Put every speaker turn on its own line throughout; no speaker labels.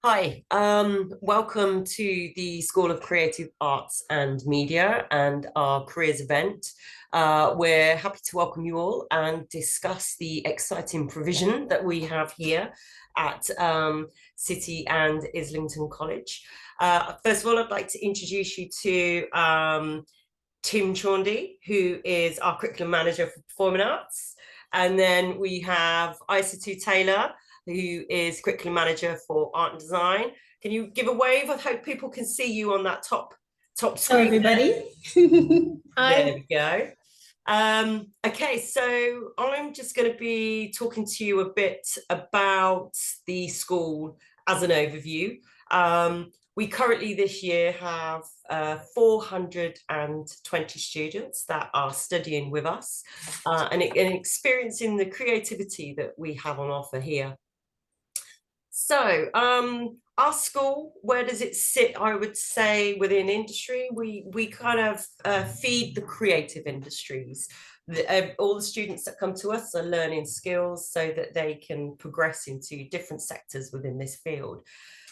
Hi, welcome to the School of Creative Arts and Media and our careers event. We're happy to welcome you all and discuss the exciting provision that we have here at City and Islington College. First of all, I'd like to introduce you to Tim Chaundy, who is our curriculum manager for performing arts. And then we have Isa Taylor, who is curriculum manager for art and design. Can you give a wave? I hope people can see you on that top
Hello,
screen.
everybody.
There
Hi.
we go. Okay, so I'm just going to be talking to you a bit about the school as an overview. We currently this year have 420 students that are studying with us and experiencing the creativity that we have on offer here. So, our school, where does it sit? I would say within industry, we kind of feed the creative industries. All the students that come to us are learning skills so that they can progress into different sectors within this field.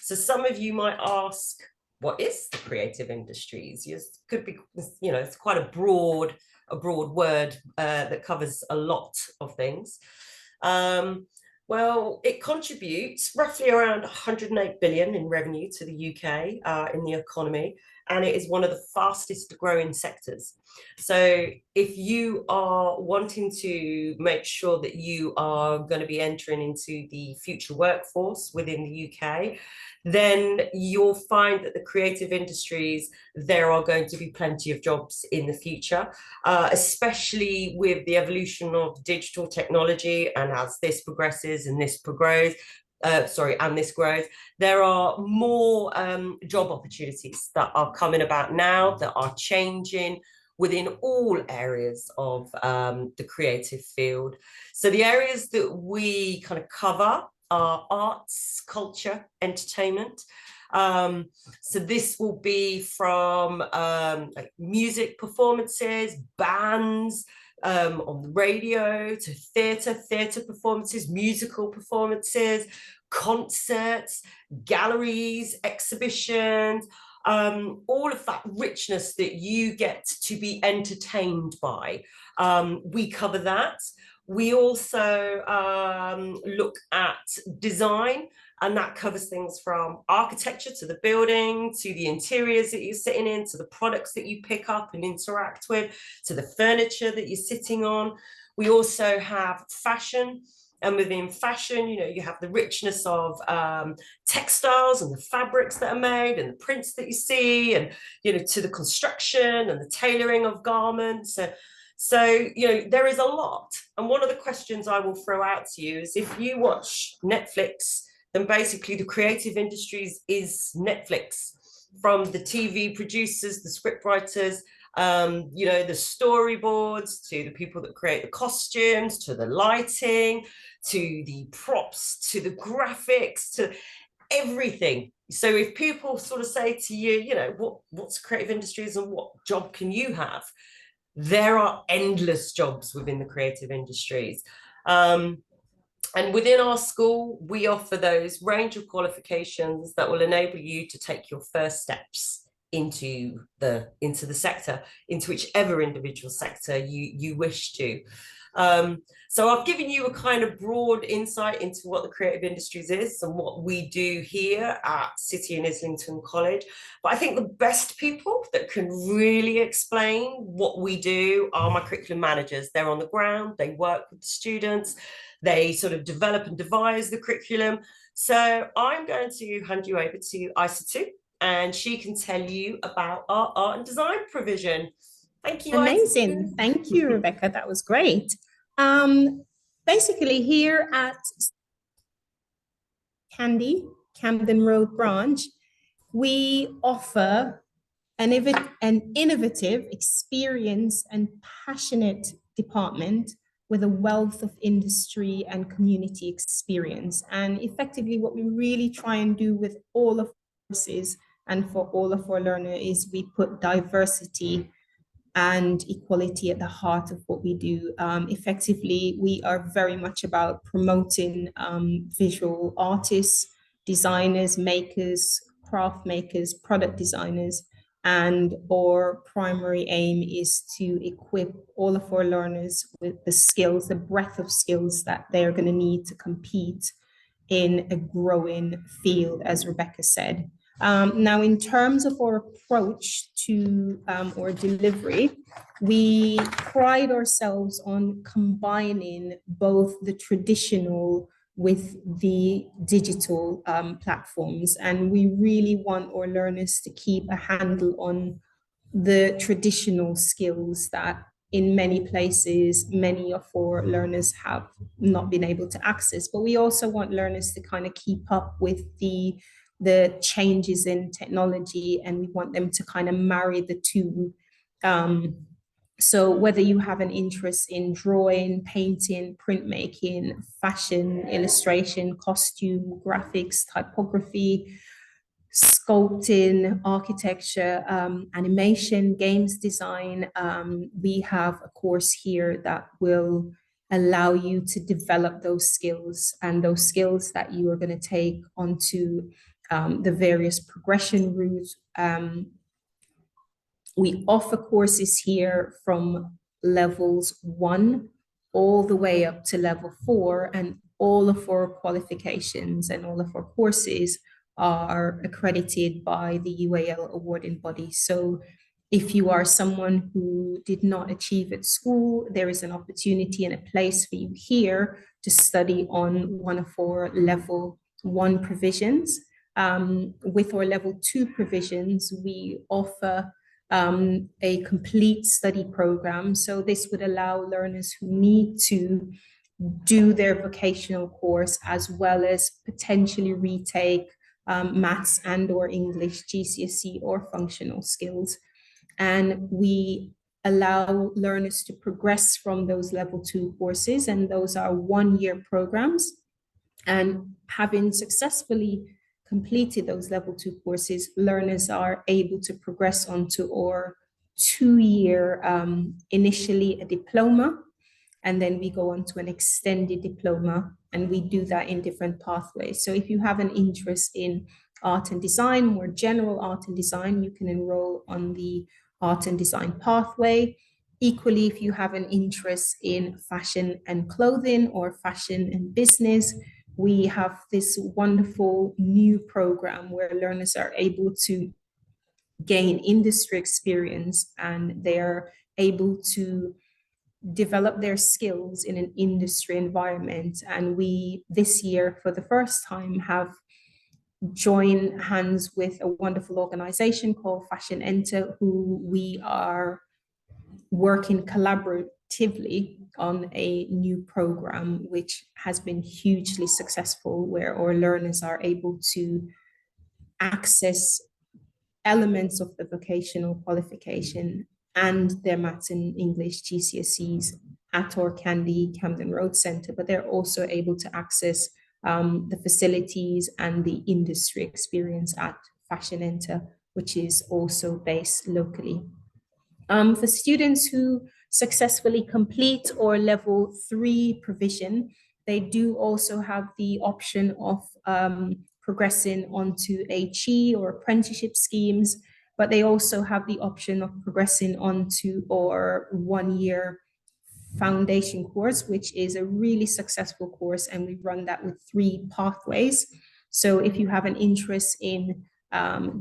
So, some of you might ask, what is the creative industries? Yes, could be, it's quite a broad word that covers a lot of things. Well, it contributes roughly around 108 billion in revenue to the UK in the economy, and it is one of the fastest growing sectors. So if you are wanting to make sure that you are going to be entering into the future workforce within the UK, then you'll find that the creative industries, there are going to be plenty of jobs in the future, especially with the evolution of digital technology. And as this progresses and this grows, there are more job opportunities that are coming about now that are changing within all areas of the creative field. So the areas that we kind of cover are arts, culture, entertainment. So this will be from like music performances, bands, on the radio, to theatre performances, musical performances, concerts, galleries, exhibitions, all of that richness that you get to be entertained by. We cover that. We also look at design, and that covers things from architecture to the building, to the interiors that you're sitting in, to the products that you pick up and interact with, to the furniture that you're sitting on. We also have fashion. And within fashion, you have the richness of textiles and the fabrics that are made and the prints that you see, and, to the construction and the tailoring of garments. So, there is a lot. And one of the questions I will throw out to you is, if you watch Netflix, then basically the creative industries is Netflix, from the TV producers, the script writers, the storyboards, to the people that create the costumes, to the lighting, to the props, to the graphics, to everything. So if people sort of say to you, what's creative industries and what job can you have? There are endless jobs within the creative industries. And within our school, we offer those range of qualifications that will enable you to take your first steps into the sector, into whichever individual sector you wish to. So I've given you a kind of broad insight into what the creative industries is and what we do here at City and Islington College. But I think the best people that can really explain what we do are my curriculum managers. They're on the ground, they work with the students, they sort of develop and devise the curriculum. So I'm going to hand you over to Isa, and she can tell you about our art and design provision. Thank you, Isa.
Amazing. Thank you, Rebecca. That was great. Basically, here at Candy, Camden Road branch, we offer an innovative, experienced, and passionate department with a wealth of industry and community experience. And effectively, what we really try and do with all of our courses and for all of our learners is we put diversity and equality at the heart of what we do. Effectively, we are very much about promoting visual artists, designers, makers, craft makers, product designers, and our primary aim is to equip all of our learners with the skills, the breadth of skills that they're going to need to compete in a growing field, as Rebecca said. Now, in terms of our approach to our delivery, we pride ourselves on combining both the traditional with the digital platforms. And we really want our learners to keep a handle on the traditional skills that in many places, many of our learners have not been able to access. But we also want learners to kind of keep up with the changes in technology, and we want them to kind of marry the two. So whether you have an interest in drawing, painting, printmaking, fashion, illustration, costume, graphics, typography, sculpting, architecture, animation, games design, we have a course here that will allow you to develop those skills, and those skills that you are going to take onto the various progression routes. We offer courses here from levels 1 all the way up to level 4, and all of our qualifications and all of our courses are accredited by the UAL awarding body. So if you are someone who did not achieve at school, there is an opportunity and a place for you here to study on one of our level 1 provisions. With our level 2 provisions, we offer a complete study program. So this would allow learners who need to do their vocational course as well as potentially retake maths and or English, GCSE or functional skills. And we allow learners to progress from those level 2 courses, and those are 1-year programs. And having successfully completed those level 2 courses, learners are able to progress onto our 2-year, initially a diploma, and then we go on to an extended diploma, and we do that in different pathways. So if you have an interest in art and design, more general art and design, you can enroll on the art and design pathway. Equally, if you have an interest in fashion and clothing or fashion and business, we have this wonderful new program where learners are able to gain industry experience, and they're able to develop their skills in an industry environment. And we, this year, for the first time, have joined hands with a wonderful organization called Fashion Enter, who we are working collaboratively on a new program, which has been hugely successful, where our learners are able to access elements of the vocational qualification and their maths and English GCSEs at our Camden Road Centre, but they're also able to access the facilities and the industry experience at Fashion Enter, which is also based locally. For students who successfully complete or level 3 provision, they do also have the option of progressing onto HE or apprenticeship schemes, but they also have the option of progressing onto our 1-year foundation course, which is a really successful course, and we run that with 3 pathways. So if you have an interest in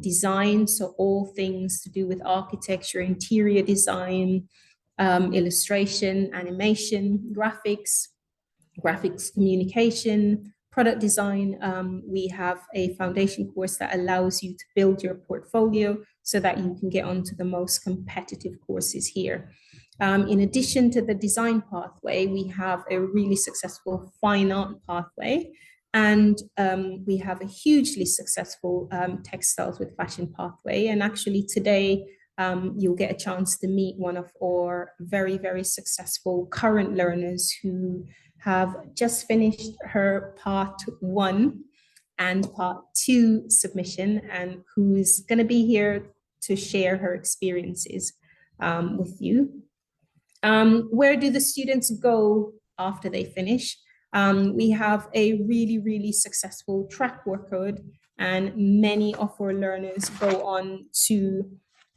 design, so all things to do with architecture, interior design, illustration, animation, graphics communication, product design, we have a foundation course that allows you to build your portfolio so that you can get onto the most competitive courses here. In addition to the design pathway, we have a really successful fine art pathway, and we have a hugely successful textiles with fashion pathway. And actually today, you'll get a chance to meet one of our very, very successful current learners who have just finished her part 1 and part 2 submission, and who's going to be here to share her experiences with you. Where do the students go after they finish? We have a really, really successful track record, and many of our learners go on to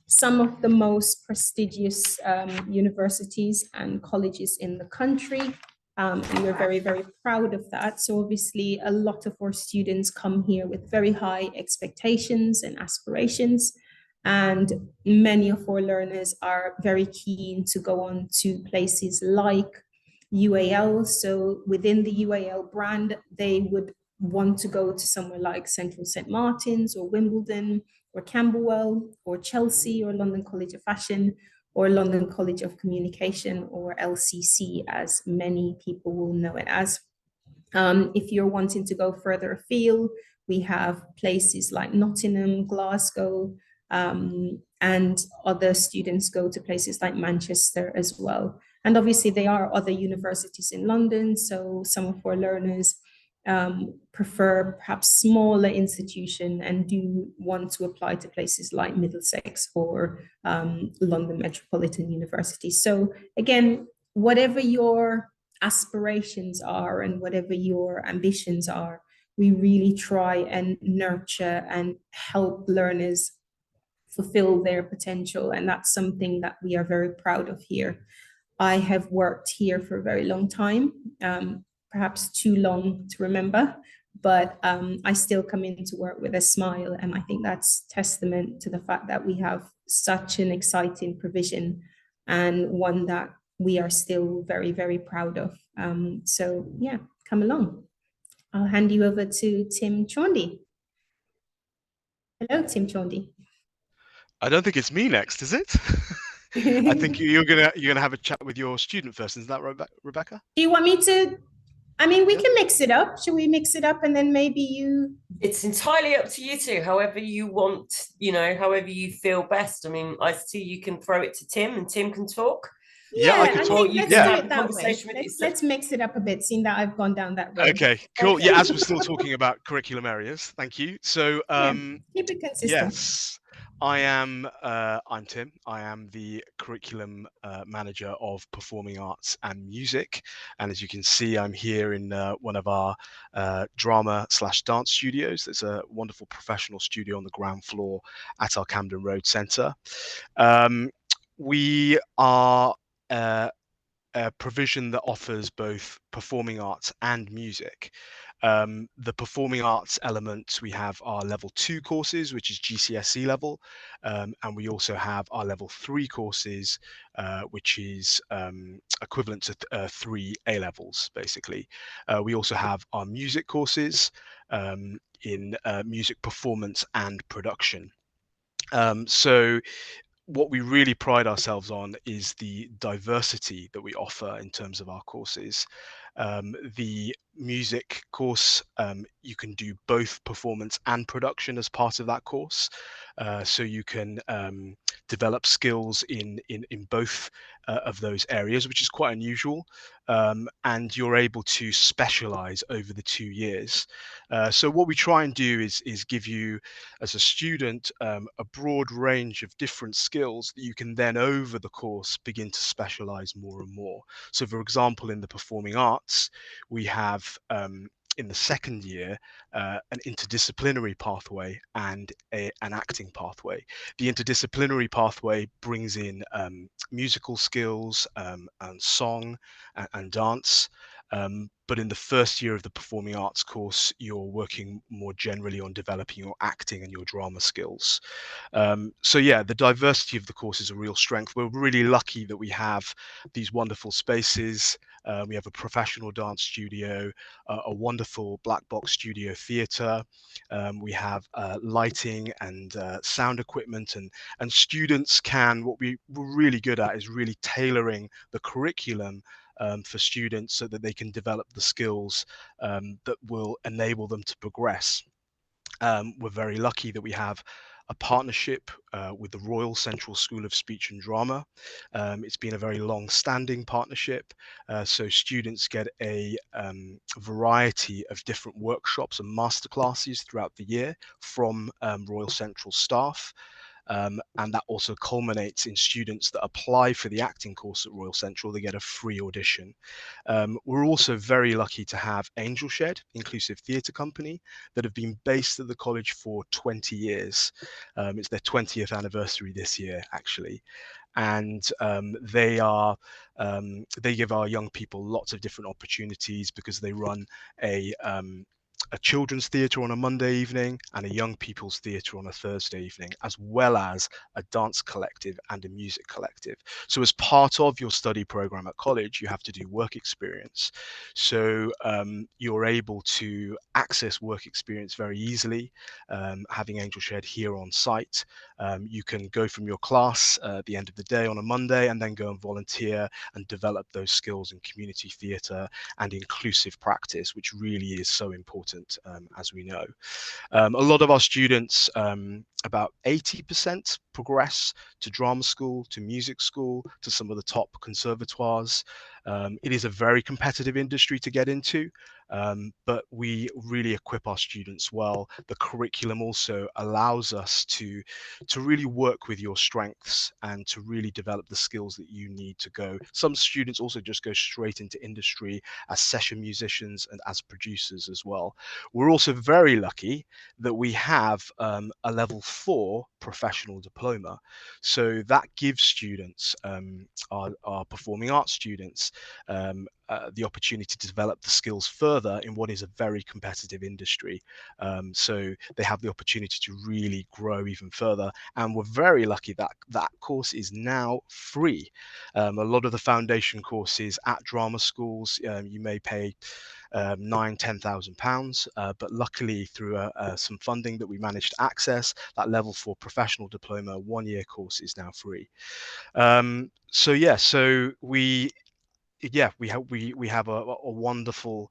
some of the most prestigious universities and colleges in the country. And we're very, very proud of that. So obviously, a lot of our students come here with very high expectations and aspirations. And many of our learners are very keen to go on to places like UAL. So within the UAL brand, they would want to go to somewhere like Central St. Martin's or Wimbledon or Camberwell or Chelsea or London College of Fashion or London College of Communication, or LCC, as many people will know it as. If you're wanting to go further afield, we have places like Nottingham, Glasgow, and other students go to places like Manchester as well. And obviously, there are other universities in London, so some of our learners prefer perhaps smaller institution and do want to apply to places like Middlesex or London Metropolitan University. So again, whatever your aspirations are and whatever your ambitions are, we really try and nurture and help learners fulfill their potential. And that's something that we are very proud of here. I have worked here for a very long time, perhaps too long to remember, but I still come in to work with a smile. And I think that's testament to the fact that we have such an exciting provision, and one that we are still very, very proud of. So yeah, come along. I'll hand you over to Tim Chondi. Hello, Tim Chondi.
I don't think it's me next, is it? I think you're gonna have a chat with your student first. Is that right, Rebecca?
Do you want me to? I mean, we can mix it up. Should we mix it up and then maybe you?
It's entirely up to you two, however you want, however you feel best. I mean, I see you can throw it to Tim and Tim can talk.
Yeah, I can talk.
Let's do it that way. Let's mix it up a bit, seeing that I've gone down that road.
Okay, cool. Okay. Yeah, as we're still talking about curriculum areas, thank you. So,
keep it consistent.
Yes, I'm Tim. I am the curriculum manager of performing arts and music, and as you can see, I'm here in one of our drama/dance studios. It's a wonderful professional studio on the ground floor at our Camden Road Centre. We are a provision that offers both performing arts and music. The performing arts elements, we have our level 2 courses, which is GCSE level, and we also have our level 3 courses, which is equivalent to 3 A levels, basically. We also have our music courses in music performance and production. So what we really pride ourselves on is the diversity that we offer in terms of our courses. The music course, you can do both performance and production as part of that course. So you can develop skills in both of those areas, which is quite unusual. And you're able to specialize over the 2 years. So what we try and do is give you, as a student, a broad range of different skills that you can then, over the course, begin to specialize more and more. So, for example, in the performing arts, we have in the second year an interdisciplinary pathway and an acting pathway. The interdisciplinary pathway brings in musical skills and song and dance. But in the first year of the performing arts course, you're working more generally on developing your acting and your drama skills. So yeah, the diversity of the course is a real strength. We're really lucky that we have these wonderful spaces. We have a professional dance studio, a wonderful black box studio theatre. We have lighting and sound equipment, and students can, what we're really good at is really tailoring the curriculum for students so that they can develop the skills that will enable them to progress. We're very lucky that we have a partnership with the Royal Central School of Speech and Drama. It's been a very long-standing partnership, so students get a variety of different workshops and masterclasses throughout the year from Royal Central staff. and that also culminates in students that apply for the acting course at Royal Central. They get a free audition. We're also very lucky to have Angel Shed, inclusive theatre company, that have been based at the college for 20 years. It's their 20th anniversary this year, actually. And they give our young people lots of different opportunities, because they run a children's theatre on a Monday evening and a young people's theatre on a Thursday evening, as well as a dance collective and a music collective. So as part of your study program at college, you have to do work experience. So you're able to access work experience very easily, having Angel Shed here on site. You can go from your class at the end of the day on a Monday and then go and volunteer and develop those skills in community theatre and inclusive practice, which really is so important, as we know. A lot of our students, about 80%, progress to drama school, to music school, to some of the top conservatoires. It is a very competitive industry to get into, but we really equip our students well. The curriculum also allows us to really work with your strengths and to really develop the skills that you need to go. Some students also just go straight into industry as session musicians and as producers as well. We're also very lucky that we have a level 4 professional diploma. So that gives students, our performing arts students, the opportunity to develop the skills further in what is a very competitive industry. So they have the opportunity to really grow even further. And we're very lucky that that course is now free. A lot of the foundation courses at drama schools, you may pay £9,000-10,000, but luckily through some funding that we managed to access, that level 4 professional diploma 1-year course is now free. So we have a wonderful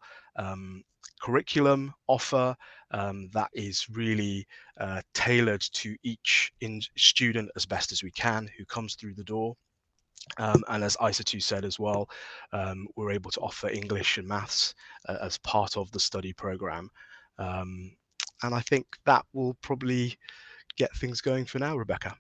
curriculum offer that is really tailored to each student as best as we can who comes through the door. And as Isa said as well, we're able to offer English and maths as part of the study program. And I think that will probably get things going for now, Rebecca.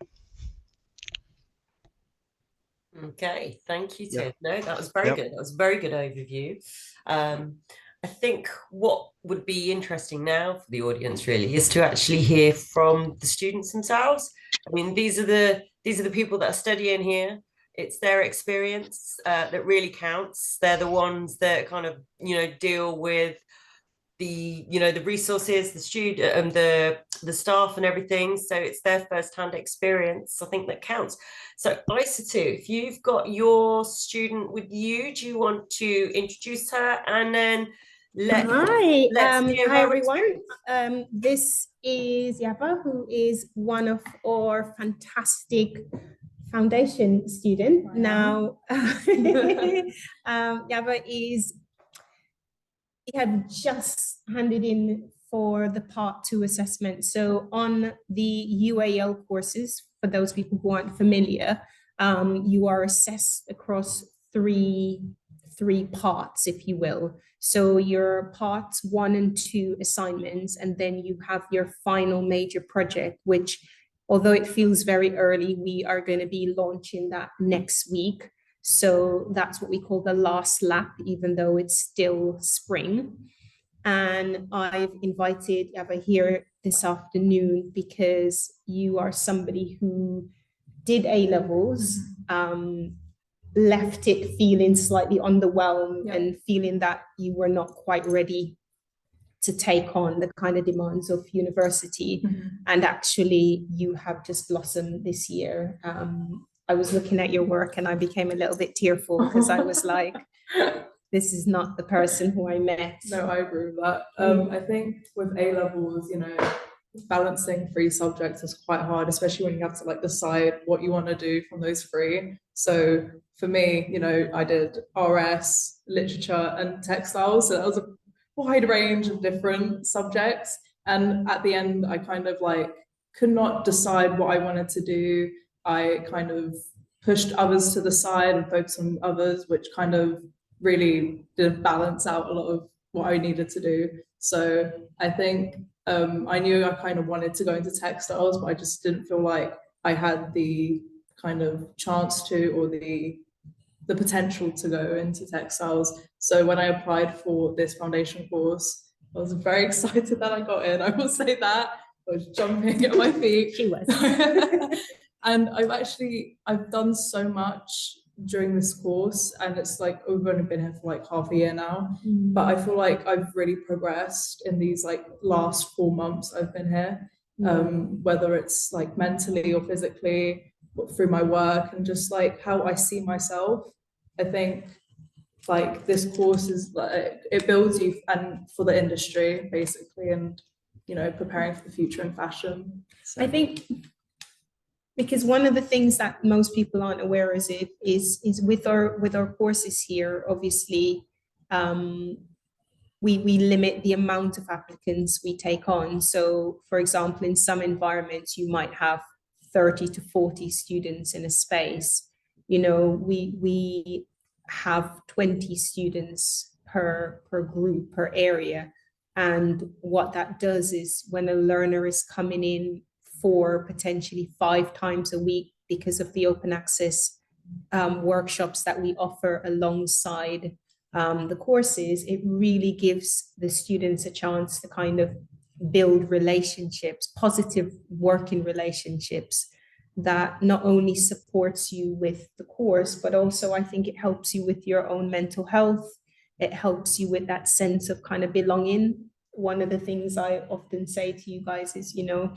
Okay, thank you, Tim.
Yep.
No, that was very good. That was a very good overview. I think what would be interesting now for the audience really is to actually hear from the students themselves. I mean, these are the people that are studying here. It's their experience that really counts. They're the ones that kind of, deal with the resources, the student and the staff and everything. So it's their first-hand experience, I think, that counts. So Isa, if you've got your student with you, do you want to introduce her and then let's hear
hi
her
everyone. This is Yaba, who is one of our fantastic foundation student. Now, Yaba he had just handed in for the part 2 assessment. So on the UAL courses, for those people who aren't familiar, you are assessed across three parts, if you will. So your parts 1 and 2 assignments, and then you have your final major project, which, although it feels very early, we are going to be launching that next week. So that's what we call the last lap, even though it's still spring. And I've invited Yaba here this afternoon because you are somebody who did A-levels, left it feeling slightly underwhelmed and feeling that you were not quite ready to take on the kind of demands of university. And actually you have just blossomed this year. I was looking at your work and I became a little bit tearful because I was like, this is not the person who I met.
No, I agree with that. I think with A-levels, balancing 3 subjects is quite hard, especially when you have to decide what you want to do from those 3. So for me, I did RS, literature and textiles. So that was a wide range of different subjects. And at the end, I kind of could not decide what I wanted to do. I kind of pushed others to the side and focused on others, which kind of really did balance out a lot of what I needed to do. So I think I knew I kind of wanted to go into textiles, but I just didn't feel like I had the kind of chance to, or the potential to go into textiles. So when I applied for this foundation course, I was very excited that I got in. I will say that. I was jumping at my feet.
She was.
And I've done so much during this course, and it's like I've only been here for like half a year now, but I feel like I've really progressed in these like last 4 months I've been here, whether it's like mentally or physically, through my work and just like how I see myself. I think like this course is like, it builds you and for the industry basically, and you know, preparing for the future in fashion. So.
I think because one of the things that most people aren't aware is with our courses here, obviously, we limit the amount of applicants we take on. So, for example, in some environments, you might have 30 to 40 students in a space. You know, we have 20 students per group, per area. And what that does is when a learner is coming in for potentially 5 times a week because of the open access workshops that we offer alongside the courses, it really gives the students a chance to kind of build relationships, positive working relationships that not only supports you with the course, but also I think it helps you with your own mental health. It helps you with that sense of kind of belonging. One of the things I often say to you guys is, you know,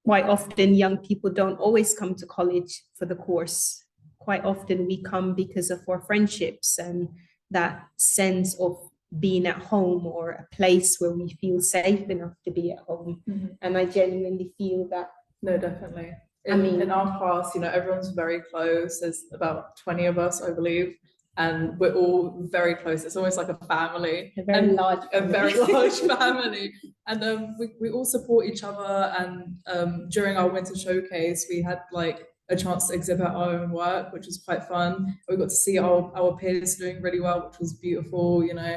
quite often young people don't always come to college for the course. Quite often we come because of our friendships and that sense of being at home, or a place where we feel safe enough to be at home. And I genuinely feel that.
No, definitely. In our class, you know, everyone's very close. There's about 20 of us, I believe, and we're all very close. It's almost like a family.
A very large
family. And we all support each other. And during our winter showcase, we had like a chance to exhibit our own work, which was quite fun. We got to see our peers doing really well, which was beautiful, you know.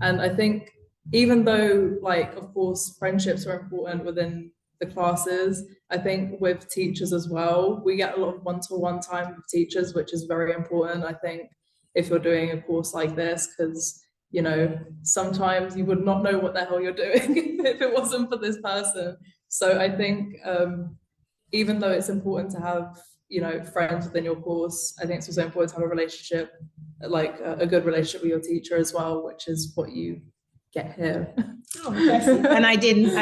And I think even though, like, of course, friendships are important within the classes, I think with teachers as well, we get a lot of one-to-one time with teachers, which is very important, I think, if you're doing a course like this, because, you know, sometimes you would not know what the hell you're doing if it wasn't for this person. So I think even though it's important to have, you know, friends within your course, I think it's also important to have a relationship, like a good relationship with your teacher as well, which is what you get here.
Oh, and I didn't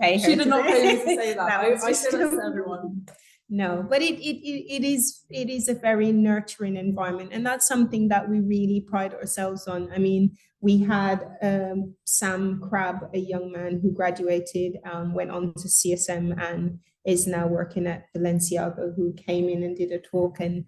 pay her.
She did not pay me to say that. I say that to everyone.
No, but it is a very nurturing environment, and that's something that we really pride ourselves on. I mean, we had Sam Crabb, a young man who graduated, went on to CSM and is now working at Balenciaga, who came in and did a talk, and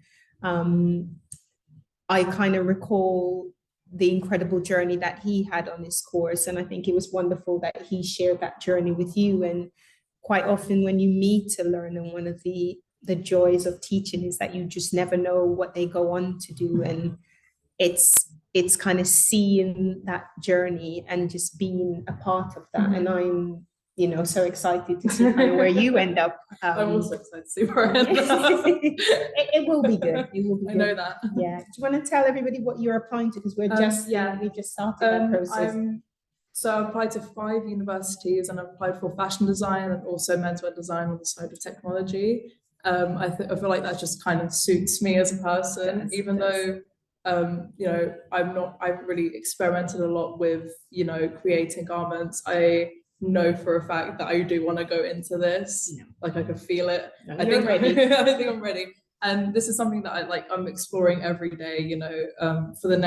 I kind of recall the incredible journey that he had on his course, and I think it was wonderful that he shared that journey with you. And quite often when you meet a learner, one of the joys of teaching is that you just never know what they go on to do, and it's kind of seeing that journey and just being a part of that. And I'm, you know, so excited to see kind of where you end up.
I'm also excited to see where I end up.
It will be good. It will be good.
I know that.
Yeah. Do you want to tell everybody what you're applying to? Because we're just we just started that process.
So I applied to 5 universities, and I applied for fashion design and also menswear design on the side of technology. I feel like that just kind of suits me as a person, even though you know, I've really experimented a lot with, you know, creating garments. I know for a fact that I do want to go into this. Like I can feel it. I think I'm ready. And this is something that I'm exploring every day, you know. For the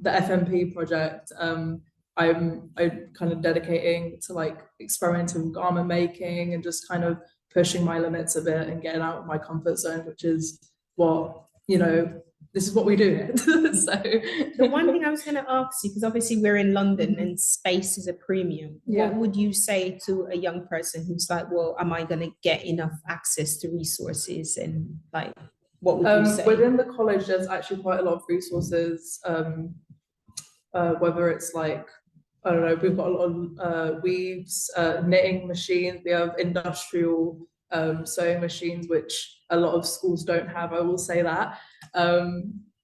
FMP project, I'm kind of dedicating to like experimenting with garment making and just kind of pushing my limits a bit and getting out of my comfort zone, which is what, you know, this is what we do. So
the one thing I was going to ask you, because obviously we're in London and space is a premium. What would you say to a young person who's like, well, am I going to get enough access to resources? And like, what would you say?
Within the college, there's actually quite a lot of resources, whether it's like, I don't know, we've got a lot of weaves, knitting machines, we have industrial sewing machines, which a lot of schools don't have, I will say that.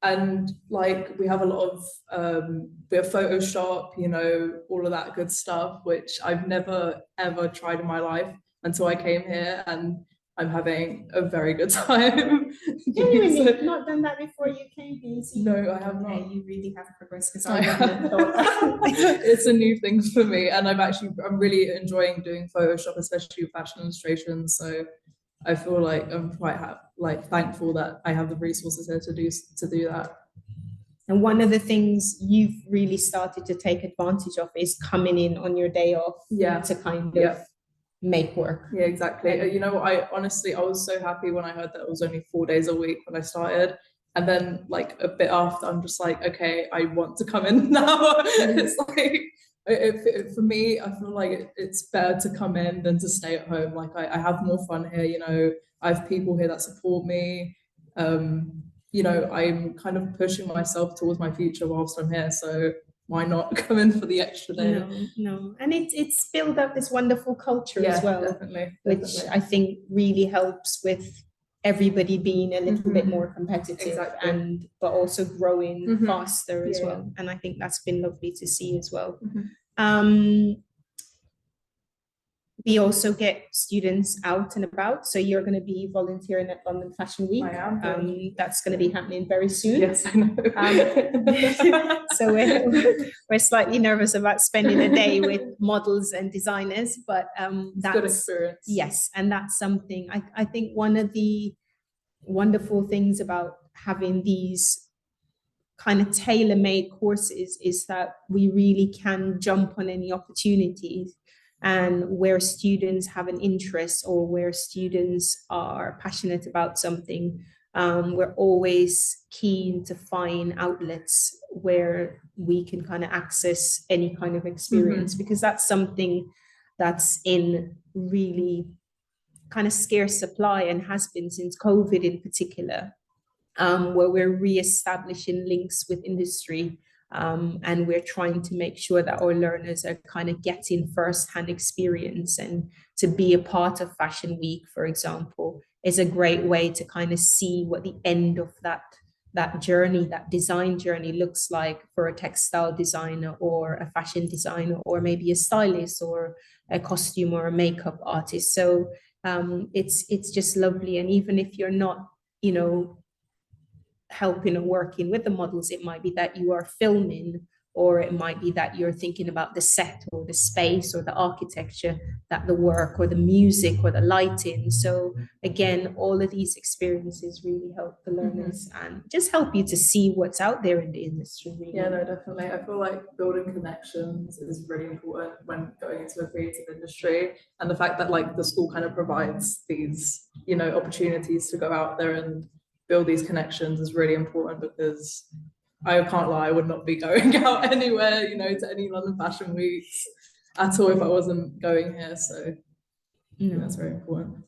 And like we have a lot of we have Photoshop, you know, all of that good stuff, which I've never ever tried in my life until I came here, and I'm having a very good time.
Genuinely, you've not done that before you came here.
No, I have not.
Okay, you really have progressed, because I wouldn't have thought that.
It's a new thing for me, and I'm really enjoying doing Photoshop, especially with fashion illustrations. So I feel like I'm quite thankful that I have the resources here to do that.
And one of the things you've really started to take advantage of is coming in on your day off, to kind of make work.
Yeah, exactly. You know, I was so happy when I heard that it was only 4 days a week when I started. And then like a bit after, I'm just like, okay, I want to come in now. It's like, for me, I feel like it's better to come in than to stay at home. Like I have more fun here, you know, I have people here that support me. You know, I'm kind of pushing myself towards my future whilst I'm here. So why not come in for the extra day?
No. And it's built up this wonderful culture as well,
definitely.
which I think really helps with everybody being a little bit more competitive, but also growing faster as well. And I think that's been lovely to see as well. We also get students out and about. So you're going to be volunteering at London Fashion Week.
I am.
That's going to be happening very soon.
Yes, I know.
So we're slightly nervous about spending a day with models and designers, but that's
good experience.
Yes, and that's something I think one of the wonderful things about having these kind of tailor-made courses is that we really can jump on any opportunities, and where students have an interest or where students are passionate about something, we're always keen to find outlets where we can kind of access any kind of experience, because that's something that's in really kind of scarce supply and has been since COVID in particular, where we're re-establishing links with industry, and we're trying to make sure that our learners are kind of getting first-hand experience. And to be a part of Fashion Week, for example, is a great way to kind of see what the end of that journey, that design journey looks like for a textile designer or a fashion designer, or maybe a stylist or a costume or a makeup artist. So it's just lovely. And even if you're not, you know, helping or working with the models, it might be that you are filming, or it might be that you're thinking about the set or the space or the architecture, that the work or the music or the lighting. So again, all of these experiences really help the learners and just help you to see what's out there in the industry, really.
Yeah, no, definitely. I feel like building connections is really important when going into a creative industry, and the fact that like the school kind of provides these, you know, opportunities to go out there and build these connections is really important, because I can't lie, I would not be going out anywhere, you know, to any London Fashion Weeks at all if I wasn't going here. So that's very important.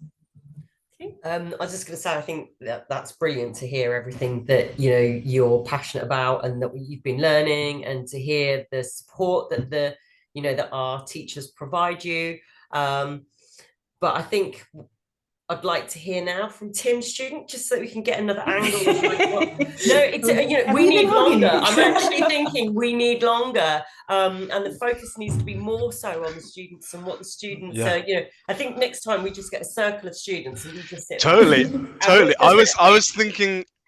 I was just going to say, I think that's brilliant to hear everything that, you know, you're passionate about and that you've been learning, and to hear the support that that our teachers provide you. But I think I'd like to hear now from Tim's student, just so we can get another angle. We need longer. I'm actually thinking we need longer, and the focus needs to be more so on the students and what the students are. You know, I think next time we just get a circle of students and we just sit.
Totally.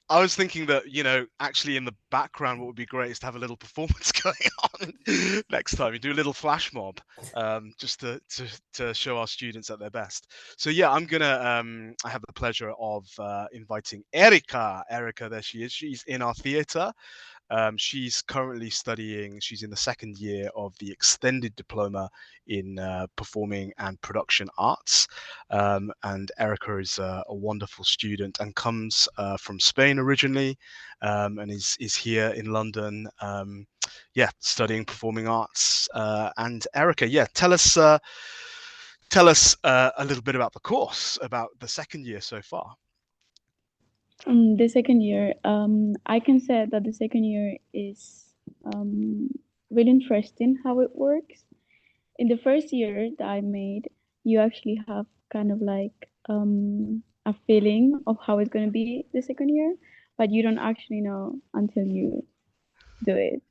I was thinking that, you know, actually in the background, what would be great is to have a little performance going on next time. You do a little flash mob, just to show our students at their best. So yeah, I'm gonna. I have the pleasure of inviting Erica. Erica, there she is. She's in our theatre. She's currently studying, she's in the second year of the extended diploma in performing and production arts. And Erica is a wonderful student and comes from Spain originally, and is here in London, studying performing arts. And Erica, tell us a little bit about the course, about the second year so far.
The second year, I can say that the second year is really interesting how it works. In the first year that I made, you actually have kind of like a feeling of how it's going to be the second year, but you don't actually know until you do it.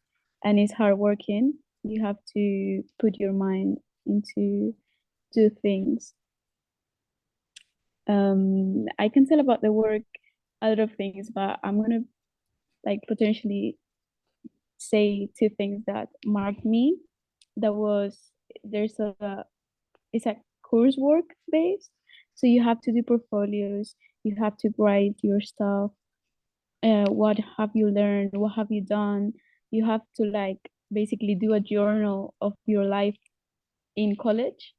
And it's hard working. You have to put your mind into do things. I can tell about the work a lot of things, but I'm gonna like potentially say two things that marked me. There's it's a coursework based, so you have to do portfolios, you have to write your stuff, what have you learned, what have you done. You have to like basically do a journal of your life in college.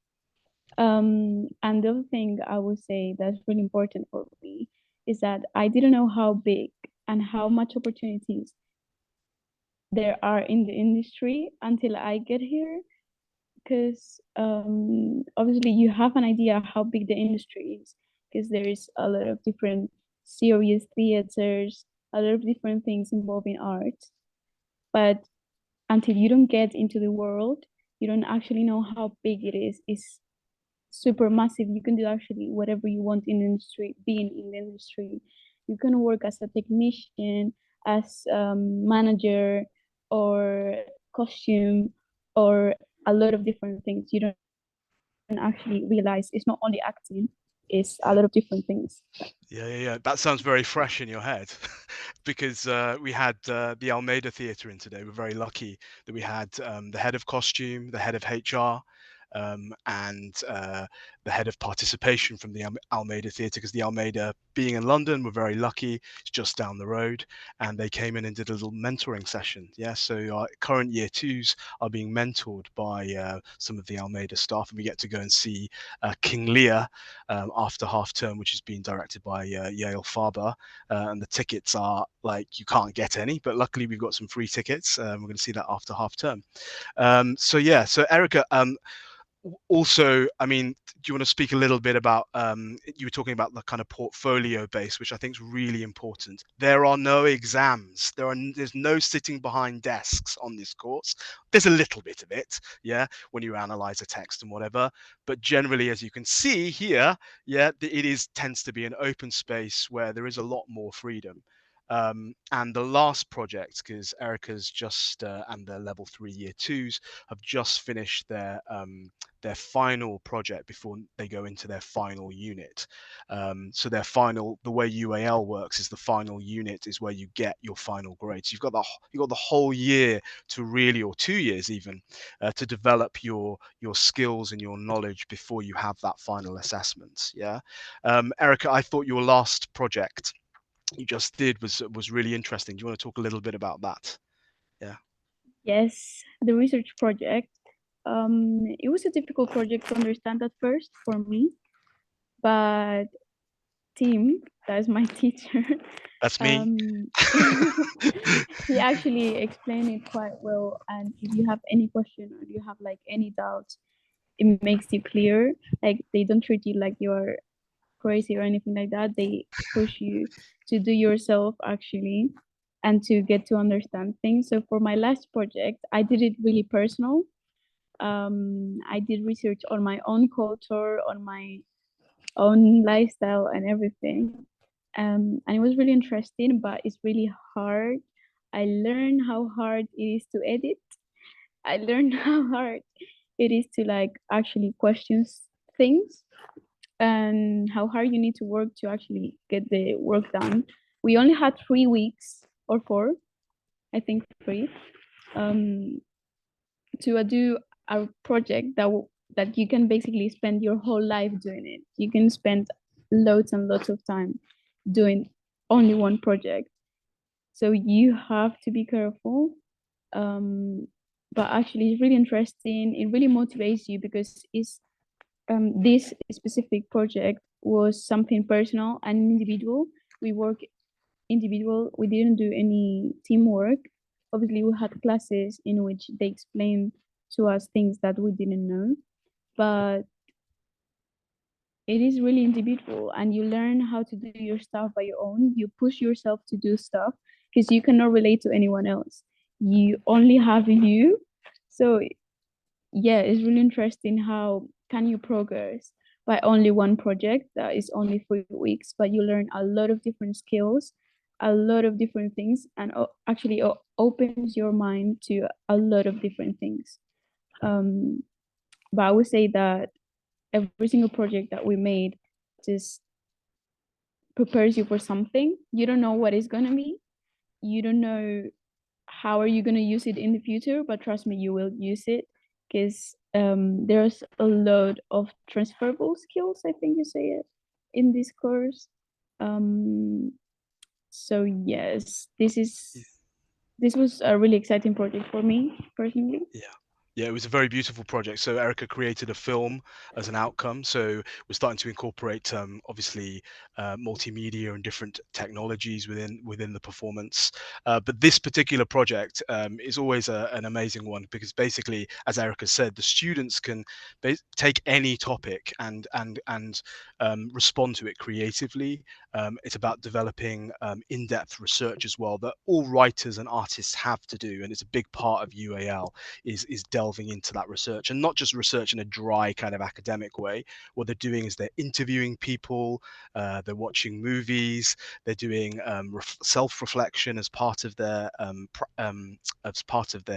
And the other thing I would say that's really important for me is that I didn't know how big and how much opportunities there are in the industry until I get here. Because obviously you have an idea how big the industry is, because there is a lot of different serious theaters, a lot of different things involving art. But until you don't get into the world, you don't actually know how big it is. It's super massive. You can do actually whatever you want in the industry, being in the industry. You can work as a technician, as manager, or costume, or a lot of different things. You don't actually realize it's not only acting, it's a lot of different things.
Yeah. That sounds very fresh in your head because we had the Almeida Theatre in today. We're very lucky that we had the head of costume, the head of HR, and the head of participation from the Almeida Theatre, because the Almeida, being in London, we're very lucky. It's just down the road, and they came in and did a little mentoring session. Yeah, so our current year twos are being mentored by some of the Almeida staff, and we get to go and see King Lear after half term, which is being directed by Yael Farber, and the tickets are like you can't get any, but luckily we've got some free tickets. We're going to see that after half term. So Erica, also, I mean, do you want to speak a little bit about, you were talking about the kind of portfolio base, which I think is really important. There are no exams. There's no sitting behind desks on this course. There's a little bit of it, yeah, when you analyze a text and whatever. But generally, as you can see here, yeah, it tends to be an open space where there is a lot more freedom. And the last project, because Erica's just and the level 3 year twos have just finished their final project before they go into their final unit. So the way UAL works is the final unit is where you get your final grades. You've got the whole year to really, or 2 years even, to develop your skills and your knowledge before you have that final assessment. Yeah, Erica, I thought your last project you just did was really interesting. Do you want to talk a little bit about that? Yeah.
Yes, the research project. It was a difficult project to understand at first for me, but Tim, that's my teacher.
That's me.
He actually explained it quite well. And if you have any question or you have like any doubts, it makes you clear. Like they don't treat you like you're crazy or anything like that. They push you to do yourself actually and to get to understand things. So for my last project, I did it really personal. I did research on my own culture, on my own lifestyle and everything. And it was really interesting, but it's really hard. I learned how hard it is to edit. I learned how hard it is to like actually question things and how hard you need to work to actually get the work done. We only had 3 weeks or 4, I think 3, to do a project that you can basically spend your whole life doing it. You can spend loads and lots of time doing only one project. So you have to be careful. But actually it's really interesting. It really motivates you because this specific project was something personal and individual. We work individual. We didn't do any teamwork. Obviously, we had classes in which they explained to us things that we didn't know, but it is really individual and you learn how to do your stuff by your own. You push yourself to do stuff because you cannot relate to anyone else. You only have you. So yeah, it's really interesting how can you progress by only one project that is only 3 weeks, but you learn a lot of different skills, a lot of different things, and actually opens your mind to a lot of different things. But I would say that every single project that we made just prepares you for something. You don't know what it's gonna be. You don't know how are you gonna use it in the future, but trust me, you will use it, because there's a lot of transferable skills, I think you say it, in this course. So yes, this was a really exciting project for me personally.
Yeah, it was a very beautiful project. So Erica created a film as an outcome. So we're starting to incorporate, obviously, multimedia and different technologies within the performance. But this particular project is always an amazing one, because basically, as Erica said, the students can take any topic and respond to it creatively. It's about developing in-depth research as well that all writers and artists have to do, and it's a big part of UAL is delving into that research, and not just research in a dry kind of academic way. What they're doing is they're interviewing people, they're watching movies, they're doing self-reflection as part of their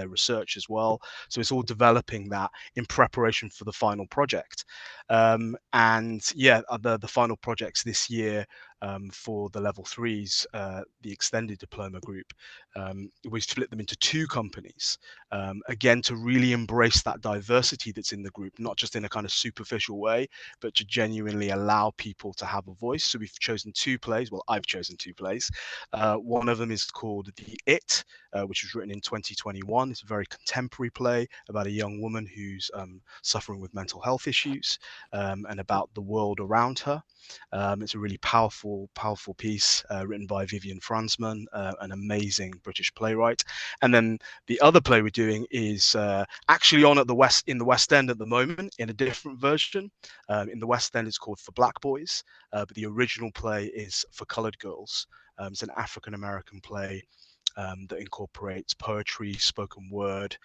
research as well. So it's all developing that in preparation for the final project. And yeah, the final projects this year for the level 3s, the extended diploma group, we split them into 2 companies, again, to really embrace that diversity that's in the group, not just in a kind of superficial way, but to genuinely allow people to have a voice. So we've chosen 2 plays. Well, I've chosen 2 plays. One of them is called The It, which was written in 2021. It's a very contemporary play about a young woman who's suffering with mental health issues, and about the world around her. It's a really powerful piece, written by Vivian Franzman, an amazing British playwright. And then the other play we're doing is actually on in the West End at the moment, in a different version. In the West End, it's called For Black Boys, but the original play is For Colored Girls. It's an African American play that incorporates poetry, spoken word.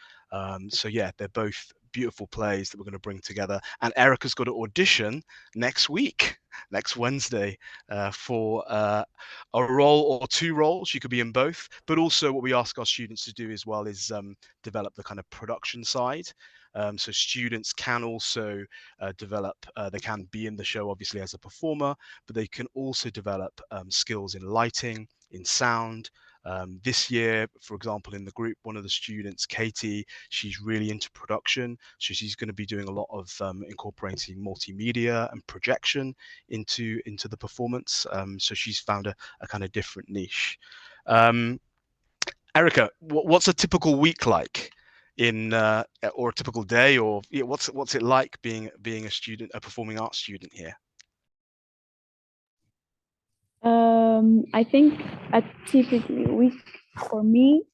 So yeah, they're both beautiful plays that we're going to bring together. And Erica's got an audition next week, next Wednesday, for a role or 2 roles. You could be in both. But also what we ask our students to do as well is develop the kind of production side. So students can also develop, they can be in the show obviously as a performer, but they can also develop skills in lighting, in sound. This year, for example, in the group, one of the students, Katie, she's really into production. So she's going to be doing a lot of incorporating multimedia and projection into the performance. So she's found a kind of different niche. Erica, what's a typical week like or a typical day, or what's it like being a student, a performing arts student here?
I think a typical week for me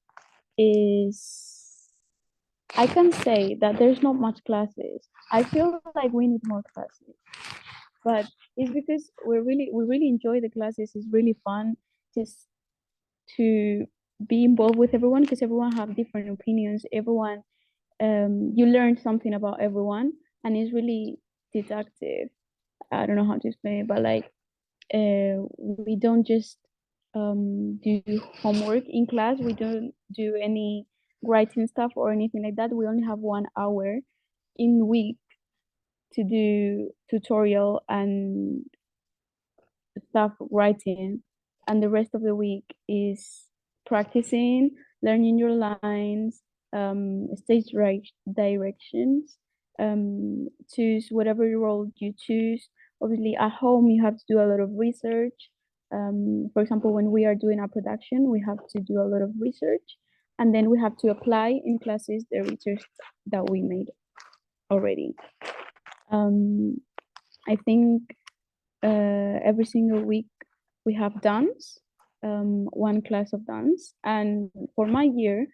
is, I can say that there's not much classes. I feel like we need more classes, but it's because we really enjoy the classes. It's really fun just to be involved with everyone, because everyone have different opinions. Everyone, you learn something about everyone, and it's really deductive. I don't know how to explain it, but like, we don't just do homework in class. We don't do any writing stuff or anything like that. We only have 1 hour in week to do tutorial and stuff writing, and the rest of the week is practicing, learning your lines, stage directions, choose whatever role you choose. Obviously, at home you have to do a lot of research. For example, when we are doing our production, we have to do a lot of research, and then we have to apply in classes the research that we made already. I think every single week we have dance, 1 class of dance, and for my year,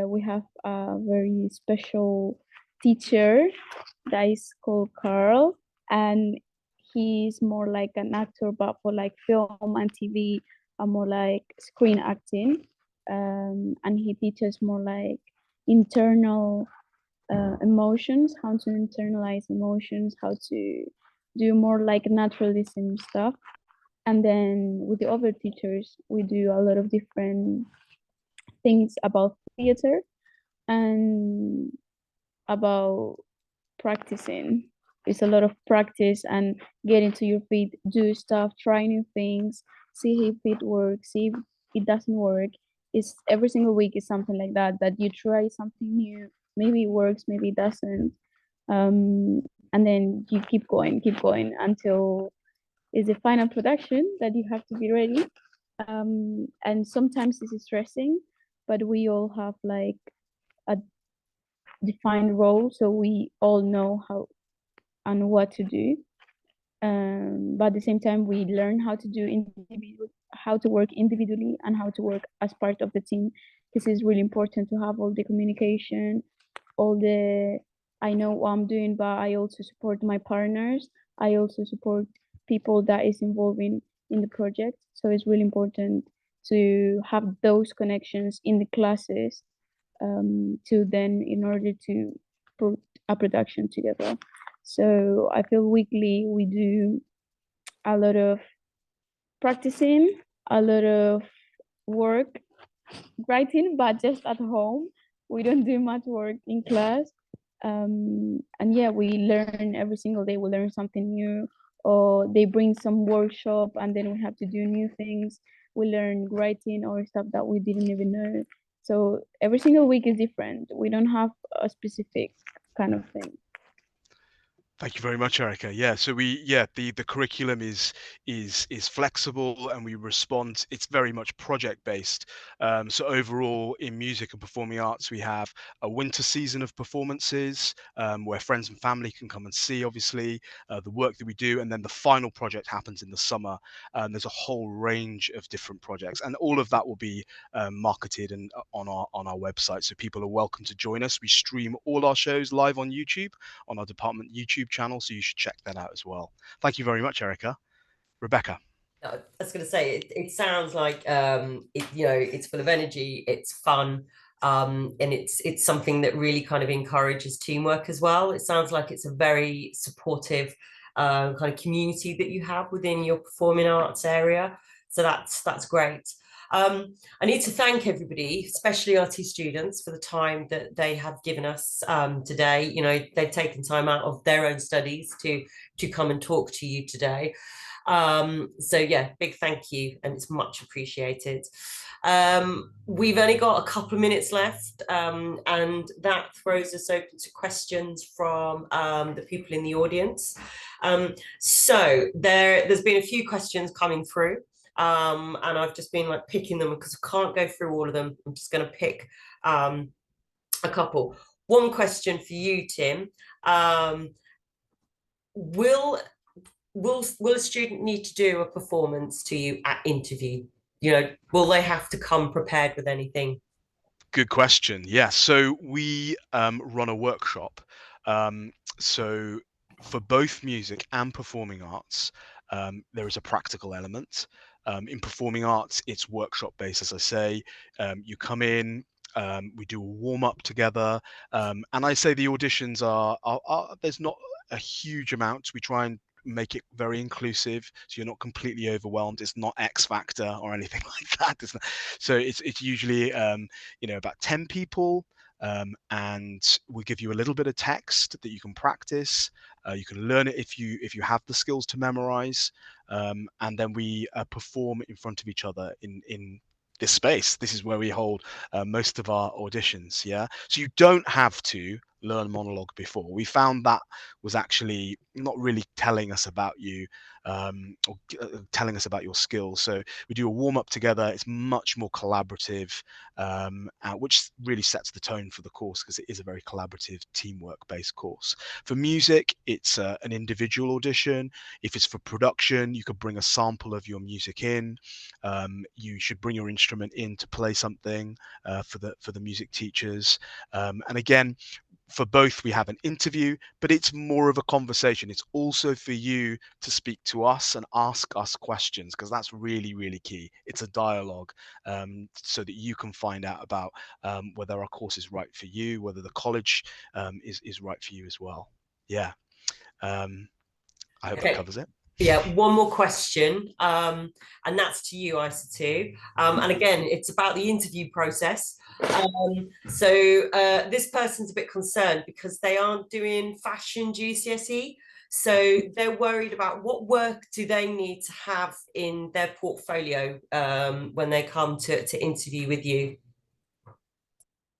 we have a very special teacher that is called Carl, and he's more like an actor, but for like film and TV, and more like screen acting. And he teaches more like internal emotions, how to internalize emotions, how to do more like naturalism stuff. And then with the other teachers, we do a lot of different things about theater and about practicing. It's a lot of practice and getting to your feet, do stuff, try new things, see if it works, see if it doesn't work. It's every single week is something like that, that you try something new, maybe it works, maybe it doesn't. And then you keep going until it's the final production that you have to be ready. And sometimes this is stressing, but we all have like a defined role, so we all know how and what to do. But at the same time, we learn how to do how to work individually and how to work as part of the team. This is really important to have all the communication, all the I know what I'm doing, but I also support my partners. I also support people that is involving in the project. So it's really important to have those connections in the classes, to then in order to put a production together. So I feel weekly we do a lot of practicing, a lot of work, writing, but just at home. We don't do much work in class. And yeah, we learn every single day. We learn something new, or they bring some workshop, and then we have to do new things. We learn writing or stuff that we didn't even know. So every single week is different. We don't have a specific kind of thing.
Thank you very much, Erica. Yeah, so the curriculum is flexible, and we respond. It's very much project based. So overall, in music and performing arts, we have a winter season of performances, where friends and family can come and see, obviously, the work that we do, and then the final project happens in the summer. There's a whole range of different projects, and all of that will be marketed and on our website. So people are welcome to join us. We stream all our shows live on YouTube, on our department YouTube channel, so you should check that out as well. Thank you very much, Erica. Rebecca.
I was going to say, it sounds like it's full of energy, it's fun, and it's something that really kind of encourages teamwork as well. It sounds like it's a very supportive kind of community that you have within your performing arts area. So that's great. I need to thank everybody, especially our two students, for the time that they have given us today. You know, they've taken time out of their own studies to come and talk to you today. So yeah, big thank you, and it's much appreciated. We've only got a couple of minutes left, and that throws us open to questions from the people in the audience. So there's been a few questions coming through. And I've just been like picking them because I can't go through all of them. I'm just going to pick a couple. One question for you, Tim. Will a student need to do a performance to you at interview? You know, will they have to come prepared with anything?
Good question. Yeah, so we run a workshop. So for both music and performing arts, there is a practical element. In performing arts, it's workshop based, as I say. You come in, we do a warm up together, and I say the auditions are there's not a huge amount. We try and make it very inclusive, so you're not completely overwhelmed. It's not X Factor or anything like that. So it's usually about 10 people, and we give you a little bit of text that you can practice. You can learn it if you have the skills to memorize, and then we perform in front of each other in this space. This is where we hold most of our auditions. Yeah, so you don't have to learn monologue before. We found that was actually not really telling us about you, or telling us about your skills. So we do a warm up together. It's much more collaborative, which really sets the tone for the course, because it is a very collaborative, teamwork based course. For music, it's an individual audition. If it's for production, you could bring a sample of your music in. You should bring your instrument in to play something for the music teachers. And again, for both, we have an interview, but it's more of a conversation. It's also for you to speak to us and ask us questions, because that's really, really key. It's a dialogue, so that you can find out about whether our course is right for you, whether the college is right for you as well. Yeah. I hope
Okay.
that covers it.
Yeah, one more question, and that's to you, Isa, too. And again, it's about the interview process. So this person's a bit concerned because they aren't doing fashion GCSE. So they're worried about what work do they need to have in their portfolio when they come to interview with you.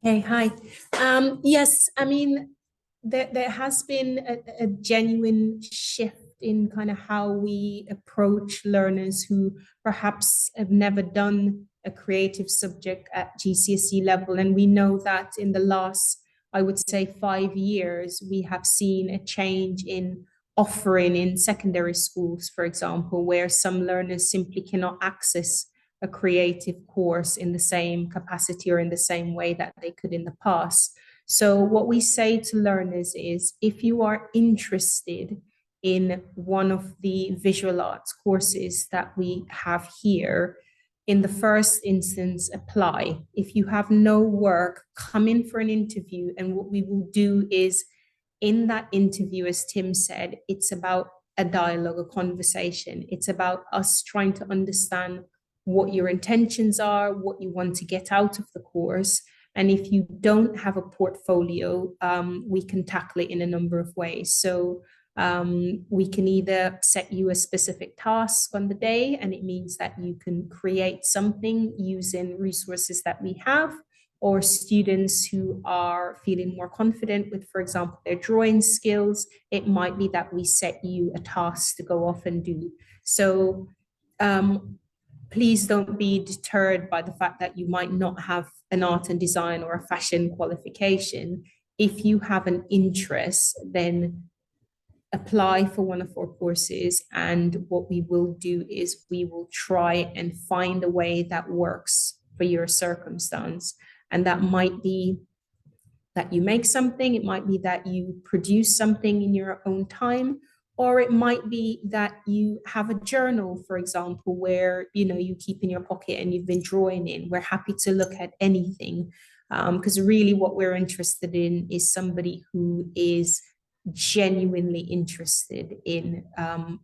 Hey, hi. Yes, I mean, there has been a genuine shift in kind of how we approach learners who perhaps have never done a creative subject at GCSE level. And we know that in the last, I would say, 5 years, we have seen a change in offering in secondary schools, for example, where some learners simply cannot access a creative course in the same capacity or in the same way that they could in the past. So what we say to learners is, if you are interested in one of the visual arts courses that we have here, in the first instance, apply. If you have no work, come in for an interview. And what we will do is, in that interview, as Tim said, it's about a dialogue, a conversation. It's about us trying to understand what your intentions are, what you want to get out of the course. And if you don't have a portfolio, we can tackle it in a number of ways. So we can either set you a specific task on the day, and it means that you can create something using resources that we have, or students who are feeling more confident with, for example, their drawing skills, it might be that we set you a task to go off and do. So please don't be deterred by the fact that you might not have an art and design or a fashion qualification. If you have an interest, then apply for one of our courses. And what we will do is we will try and find a way that works for your circumstance. And that might be that you make something, it might be that you produce something in your own time, or it might be that you have a journal, for example, where you keep in your pocket and you've been drawing in. We're happy to look at anything, because really what we're interested in is somebody who is genuinely interested in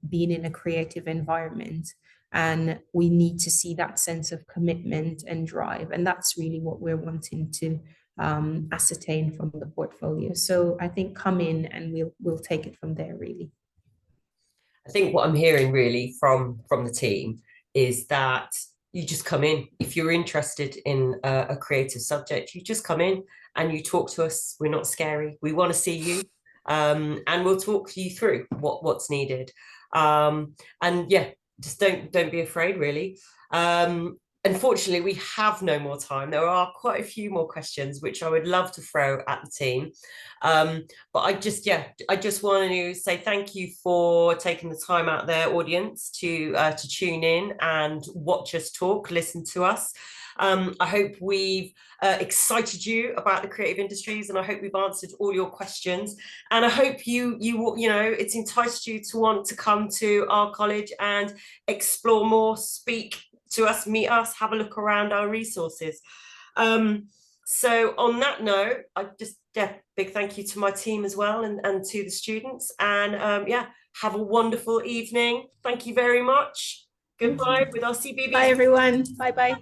being in a creative environment. And we need to see that sense of commitment and drive. And that's really what we're wanting to ascertain from the portfolio. So I think come in and we'll take it from there, really.
I think what I'm hearing really from the team is that you just come in. If you're interested in a creative subject, you just come in and you talk to us. We're not scary. We want to see you, and we'll talk you through what's needed. And yeah, just don't be afraid, really. Unfortunately, we have no more time. There are quite a few more questions which I would love to throw at the team. But I just want to say thank you for taking the time out there, audience, to tune in and watch us talk, listen to us. I hope we've excited you about the creative industries, and I hope we've answered all your questions. And I hope it's enticed you to want to come to our college and explore more, speak to us, meet us, have a look around our resources. So on that note, big thank you to my team as well, and to the students, and have a wonderful evening. Thank you very much. Goodbye with our CBB.
Bye everyone. Bye.